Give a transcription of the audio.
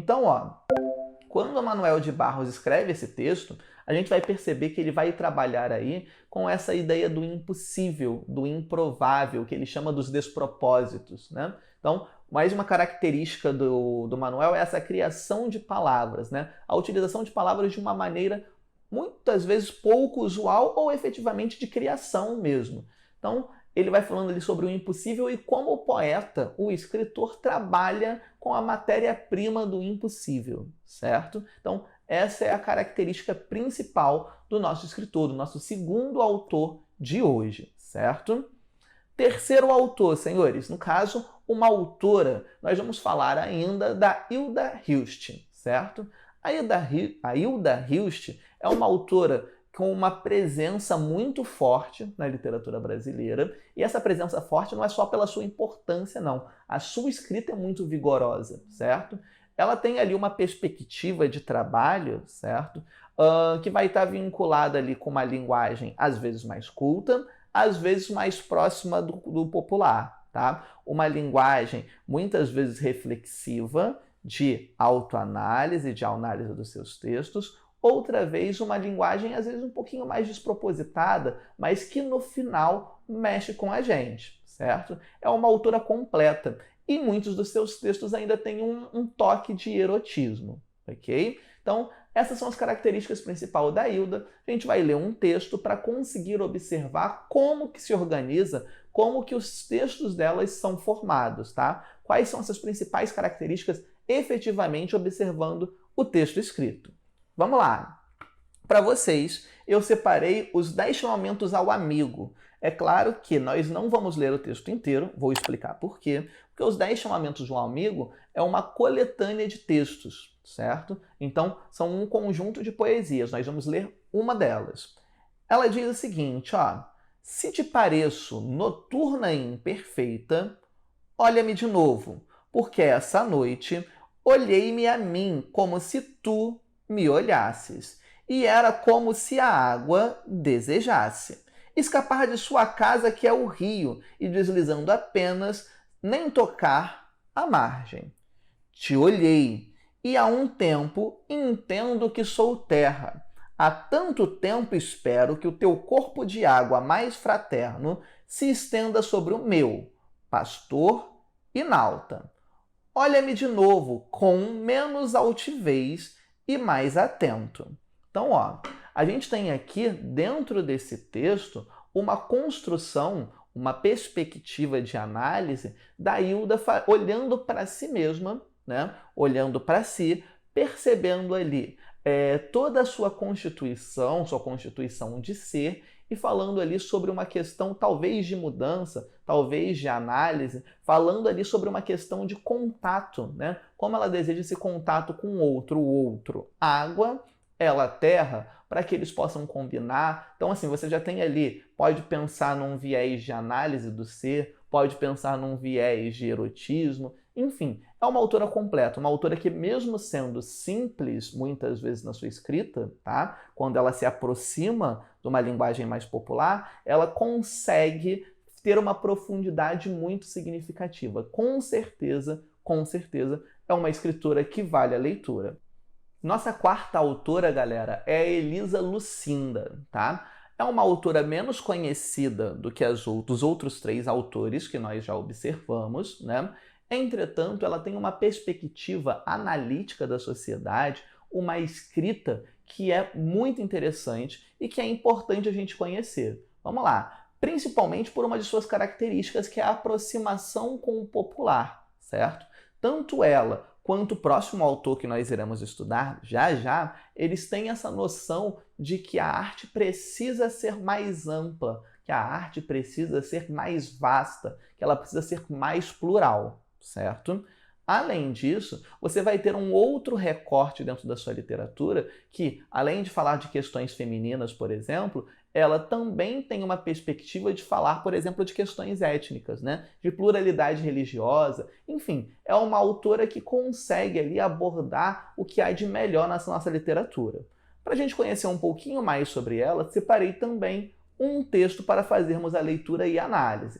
Então, ó, quando o Manuel de Barros escreve esse texto, a gente vai perceber que ele vai trabalhar aí com essa ideia do impossível, do improvável, que ele chama dos despropósitos, né? Então, mais uma característica do Manuel é essa criação de palavras, né? A utilização de palavras de uma maneira muitas vezes pouco usual ou efetivamente de criação mesmo. Então, ele vai falando ali sobre o impossível e como o poeta, o escritor, trabalha com a matéria-prima do impossível, certo? Então, essa é a característica principal do nosso escritor, do nosso segundo autor de hoje, certo? Terceiro autor, senhores, no caso, uma autora, nós vamos falar ainda da Hilda Hilst, certo? A Hilda Hilst é uma autora com uma presença muito forte na literatura brasileira, e essa presença forte não é só pela sua importância, não. A sua escrita é muito vigorosa, certo? Ela tem ali uma perspectiva de trabalho, certo? Que vai estar vinculada ali com uma linguagem às vezes mais culta, às vezes mais próxima do popular, tá? Uma linguagem muitas vezes reflexiva, de autoanálise, de análise dos seus textos, outra vez uma linguagem às vezes um pouquinho mais despropositada, mas que no final mexe com a gente, certo? É uma autora completa e muitos dos seus textos ainda têm um toque de erotismo, ok? Então, essas são as características principais da Hilda. A gente vai ler um texto para conseguir observar como que se organiza, como que os textos delas são formados, tá? Quais são essas principais características efetivamente observando o texto escrito. Vamos lá! Para vocês, eu separei os 10 chamamentos ao amigo. É claro que nós não vamos ler o texto inteiro, vou explicar por quê. Porque os 10 chamamentos ao amigo é uma coletânea de textos, certo? Então, são um conjunto de poesias, nós vamos ler uma delas. Ela diz o seguinte, ó: se te pareço noturna e imperfeita, olha-me de novo, porque essa noite olhei-me a mim como se tu me olhasses, e era como se a água desejasse escapar de sua casa, que é o rio, e deslizando apenas, nem tocar a margem. Te olhei, e há um tempo entendo que sou terra. Há tanto tempo espero que o teu corpo de água mais fraterno se estenda sobre o meu, pastor e nauta. Olha-me de novo, com menos altivez e mais atento. Então, ó, a gente tem aqui, dentro desse texto, uma construção, uma perspectiva de análise da Hilda olhando para si mesma, né? Olhando para si, percebendo ali toda a sua constituição de ser, e falando ali sobre uma questão talvez de mudança, talvez de análise, falando ali sobre uma questão de contato, né? Como ela deseja esse contato com o outro, água, ela terra, para que eles possam combinar. Então, assim, você já tem ali, pode pensar num viés de análise do ser, pode pensar num viés de erotismo, enfim, é uma autora completa, uma autora que, mesmo sendo simples muitas vezes na sua escrita, tá? Quando ela se aproxima de uma linguagem mais popular, ela consegue ter uma profundidade muito significativa. Com certeza, é uma escritora que vale a leitura. Nossa quarta autora, galera, é a Elisa Lucinda, tá? É uma autora menos conhecida do que os outros 3 autores que nós já observamos, né? Entretanto, ela tem uma perspectiva analítica da sociedade, uma escrita que é muito interessante e que é importante a gente conhecer. Vamos lá! Principalmente por uma de suas características, que é a aproximação com o popular, certo? Tanto ela quanto o próximo autor que nós iremos estudar já, eles têm essa noção de que a arte precisa ser mais ampla, que a arte precisa ser mais vasta, que ela precisa ser mais plural, certo? Além disso, você vai ter um outro recorte dentro da sua literatura que, além de falar de questões femininas, por exemplo, ela também tem uma perspectiva de falar, por exemplo, de questões étnicas, né? De pluralidade religiosa. Enfim, é uma autora que consegue ali abordar o que há de melhor nessa nossa literatura. Para a gente conhecer um pouquinho mais sobre ela, separei também um texto para fazermos a leitura e a análise.